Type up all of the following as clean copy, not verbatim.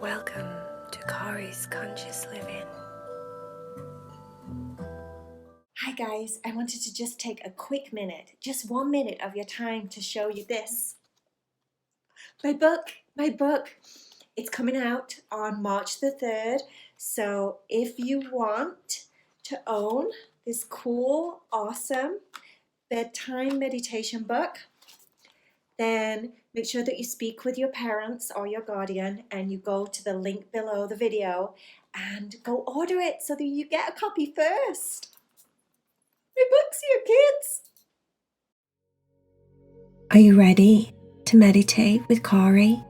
Welcome to Corey's Conscious Living. Hi guys, I wanted to just take a quick minute, just 1 minute of your time to show you this. My book. It's coming out on March the 3rd. So if you want to own this cool, awesome bedtime meditation book, then make sure that you speak with your parents or your guardian and you go to the link below the video and go order it so that you get a copy first. My book's here, kids. Are you ready to meditate with Corey?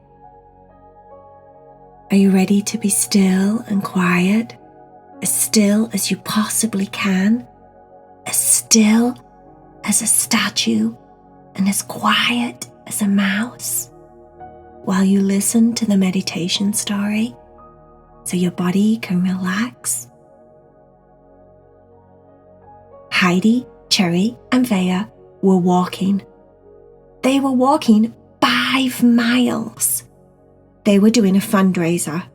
Are you ready to be still and quiet, as still as you possibly can, as still as a statue and as quiet as a mouse, while you listen to the meditation story so your body can relax? Heidi, Cherry and Vaya were walking. They were walking 5 miles. They were doing a fundraiser,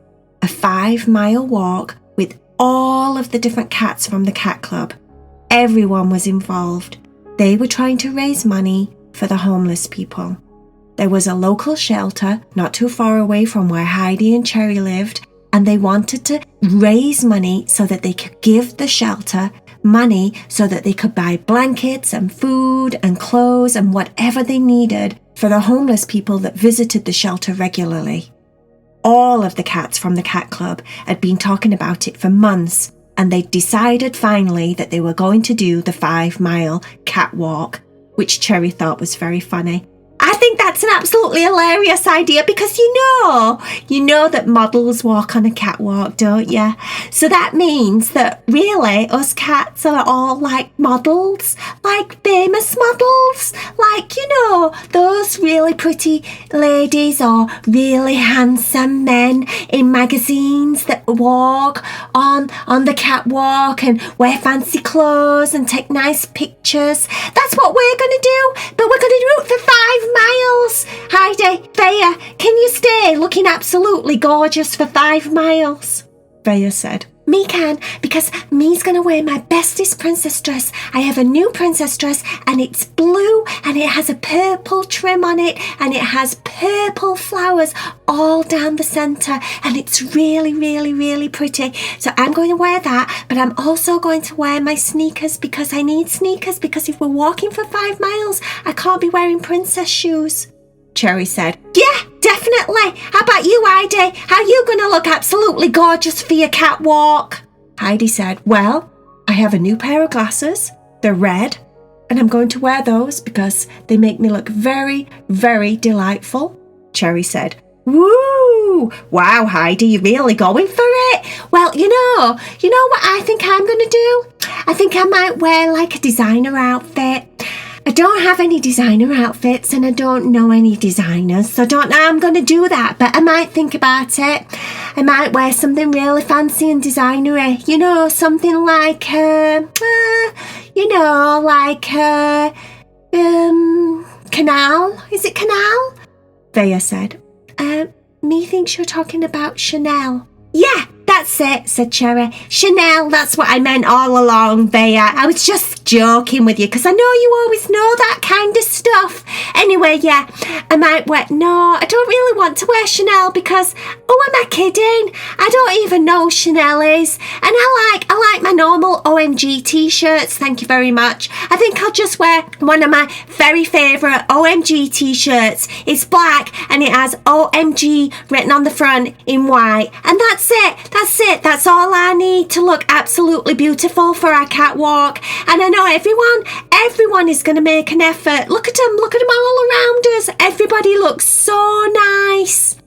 a 5-mile walk with all of the different cats from the cat club. Everyone was involved. They were trying to raise money for the homeless people. There was a local shelter not too far away from where Heidi and Cherry lived, and they wanted to raise money so that they could give the shelter money so that they could buy blankets and food and clothes and whatever they needed for the homeless people that visited the shelter regularly. All of the cats from the cat club had been talking about it for months, and they decided finally that they were going to do the 5-mile cat walk, which Cherry thought was very funny. I think that's an absolutely hilarious idea because you know that models walk on a catwalk, don't you? So that means that really us cats are all like models, like famous models, like, those really pretty ladies or really handsome men in magazines that walk on the catwalk and wear fancy clothes and take nice pictures. That's what we're going to do, but we're going to do it for 5 miles. Heidi, Vaya, can you stay looking absolutely gorgeous for 5 miles? Vaya said. Me can, because me's going to wear my bestest princess dress. I have a new princess dress and it's blue and it has a purple trim on it and it has purple flowers all down the centre and it's really, really, really pretty. So I'm going to wear that, but I'm also going to wear my sneakers because I need sneakers because if we're walking for 5 miles, I can't be wearing princess shoes. Cherry said, yeah, definitely. How about you, Heidi? How are you going to look absolutely gorgeous for your catwalk? Heidi said, well, I have a new pair of glasses. They're red, and I'm going to wear those because they make me look very, very delightful. Cherry said, woo! Wow, Heidi, you're really going for it. Well, you know what I think I'm going to do? I think I might wear like a designer outfit. I don't have any designer outfits and I don't know any designers, so I don't know how I'm going to do that, but I might think about it. I might wear something really fancy and designery, something like, Canal. Is it Canal? Vaya said. Me thinks you're talking about Chanel. Yeah, that's it, said Cherry. Chanel, that's what I meant all along, Vaya. I was just joking with you because I know you always know that kind of stuff. Anyway, yeah, I might wear... No, I don't really want to wear Chanel because... Oh, am I kidding? I don't even know who Chanel is. And I like my normal OMG t-shirts, thank you very much. I think I'll just wear one of my very favourite OMG t-shirts. It's black and it has OMG written on the front in white. And that's it. That's all I need to look absolutely beautiful for our catwalk. And I know everyone is going to make an effort. Look at them all around us. Everybody looks so nice.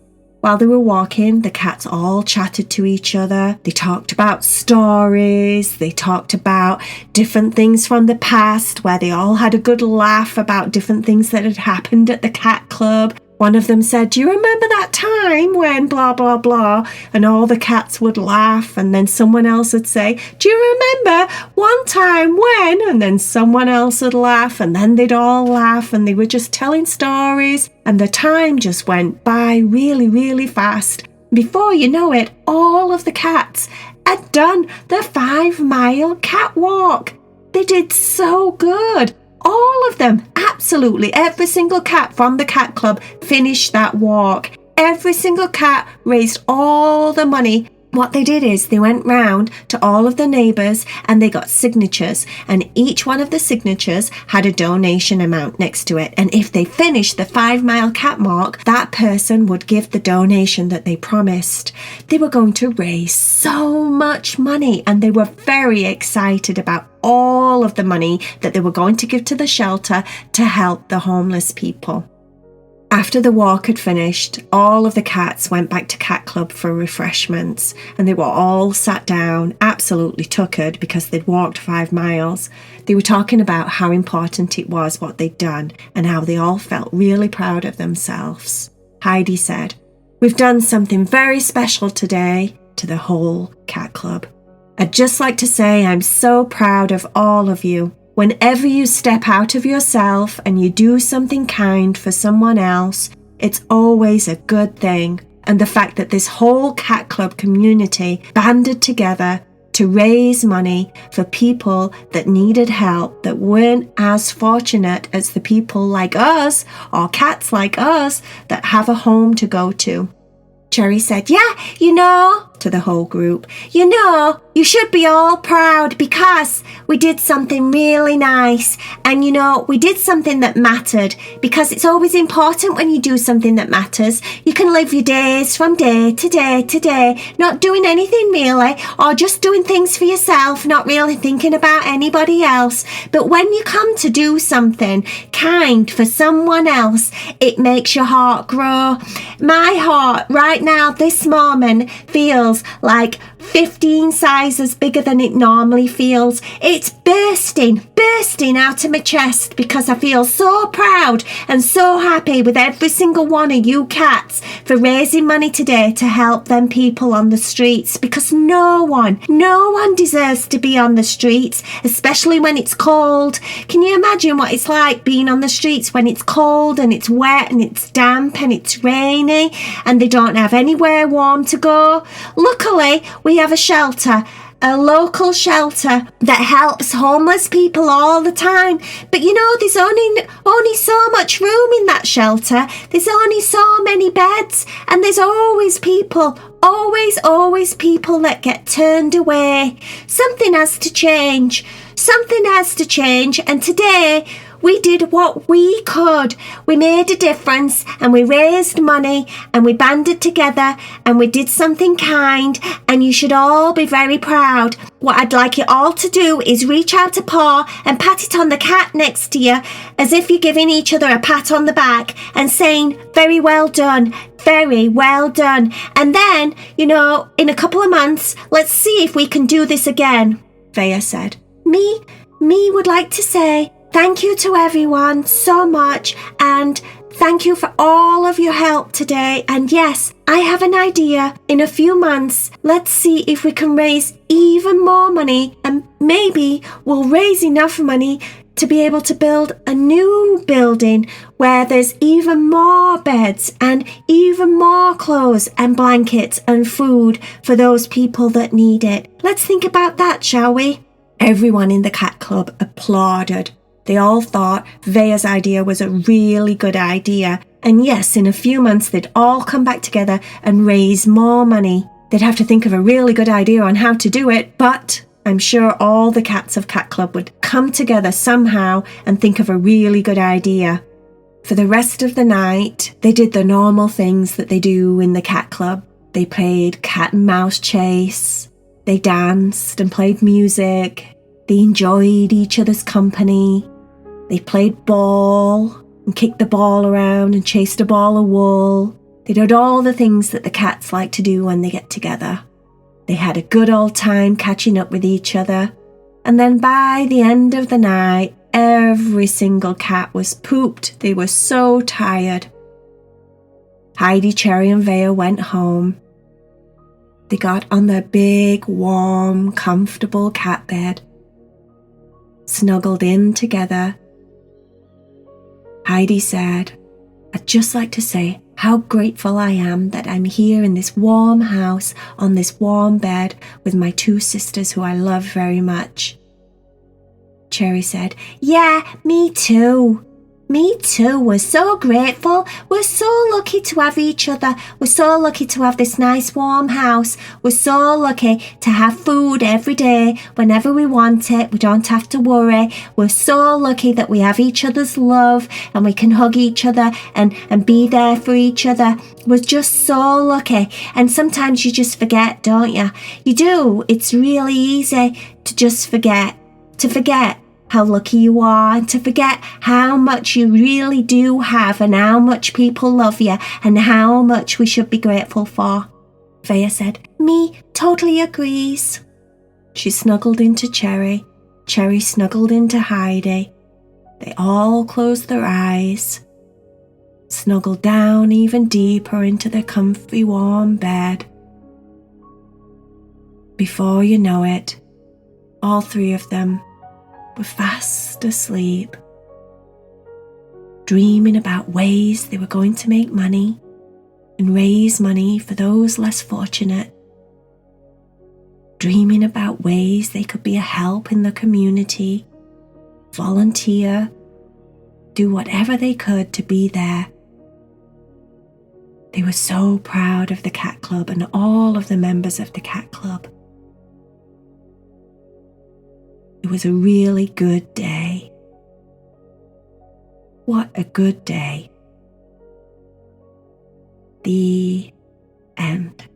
While they were walking, the cats all chatted to each other. They talked about stories. They talked about different things from the past where they all had a good laugh about different things that had happened at the cat club. One of them said, "Do you remember that time when blah, blah, blah?" And all the cats would laugh. And then someone else would say, "Do you remember one time when?" And then someone else would laugh. And then they'd all laugh. And they were just telling stories. And the time just went by really, really fast. Before you know it, all of the cats had done the 5-mile catwalk. They did so good. All of them, absolutely every single cat from the cat club finished that walk. Every single cat raised all the money. What they did is they went round to all of the neighbours and they got signatures, and each one of the signatures had a donation amount next to it. And if they finished the 5-mile catwalk, that person would give the donation that they promised. They were going to raise so much money, and they were very excited about all of the money that they were going to give to the shelter to help the homeless people. After the walk had finished, all of the cats went back to Cat Club for refreshments, and they were all sat down, absolutely tuckered because they'd walked 5 miles. They were talking about how important it was what they'd done and how they all felt really proud of themselves. Heidi said, "We've done something very special today," to the whole Cat Club. "I'd just like to say I'm so proud of all of you. Whenever you step out of yourself and you do something kind for someone else, it's always a good thing. And the fact that this whole Cat Club community banded together to raise money for people that needed help, that weren't as fortunate as the people like us or cats like us that have a home to go to." Cherry said, "Yeah, to the whole group, you should be all proud because we did something really nice. And we did something that mattered, because it's always important when you do something that matters. You can live your days from day to day to day, not doing anything really, or just doing things for yourself, not really thinking about anybody else. But when you come to do something kind for someone else, it makes your heart grow. My heart right now, this moment, feels like 15 sizes bigger than it normally feels. It's bursting out of my chest because I feel so proud and so happy with every single one of you cats for raising money today to help them people on the streets, because no one deserves to be on the streets, especially when it's cold. Can you imagine what it's like being on the streets when it's cold and it's wet and it's damp and it's rainy and they don't have anywhere warm to go? Luckily, we have a shelter, a local shelter that helps homeless people all the time. But there's only so much room in that shelter. There's only so many beds, and there's always people that get turned away. Something has to change. And today we did what we could. We made a difference, and we raised money, and we banded together, and we did something kind, and you should all be very proud. What I'd like you all to do is reach out a paw and pat it on the cat next to you, as if you're giving each other a pat on the back and saying, "Very well done, very well done." And then, in a couple of months, let's see if we can do this again. Vaya said, Me would like to say, thank you to everyone so much, and thank you for all of your help today. And yes, I have an idea. In a few months, let's see if we can raise even more money, and maybe we'll raise enough money to be able to build a new building where there's even more beds and even more clothes and blankets and food for those people that need it. Let's think about that, shall we? Everyone in the Cat Club applauded. They all thought Vaya's idea was a really good idea. And yes, in a few months, they'd all come back together and raise more money. They'd have to think of a really good idea on how to do it, but I'm sure all the cats of Cat Club would come together somehow and think of a really good idea. For the rest of the night, they did the normal things that they do in the Cat Club. They played cat and mouse chase. They danced and played music. They enjoyed each other's company. They played ball and kicked the ball around and chased a ball of wool. They did all the things that the cats like to do when they get together. They had a good old time catching up with each other. And then by the end of the night, every single cat was pooped. They were so tired. Heidi, Cherry and Vaya went home. They got on their big, warm, comfortable cat bed, snuggled in together. Heidi said, "I'd just like to say how grateful I am that I'm here in this warm house on this warm bed with my two sisters who I love very much." Cherry said, "Yeah, me too. Me too. We're so grateful. We're so lucky to have each other. We're so lucky to have this nice warm house. We're so lucky to have food every day whenever we want it. We don't have to worry. We're so lucky that we have each other's love and we can hug each other and be there for each other. We're just so lucky." And sometimes you just forget, don't you? You do. It's really easy to just forget. To forget how lucky you are, and to forget how much you really do have and how much people love you and how much we should be grateful for. Vaya said, "Me totally agrees." She snuggled into Cherry. Cherry snuggled into Heidi. They all closed their eyes, snuggled down even deeper into their comfy warm bed. Before you know it, all three of them were fast asleep, dreaming about ways they were going to make money and raise money for those less fortunate, dreaming about ways they could be a help in the community, volunteer, do whatever they could to be there. They were so proud of the cat club and all of the members of the cat club. It was a really good day. What a good day. The end.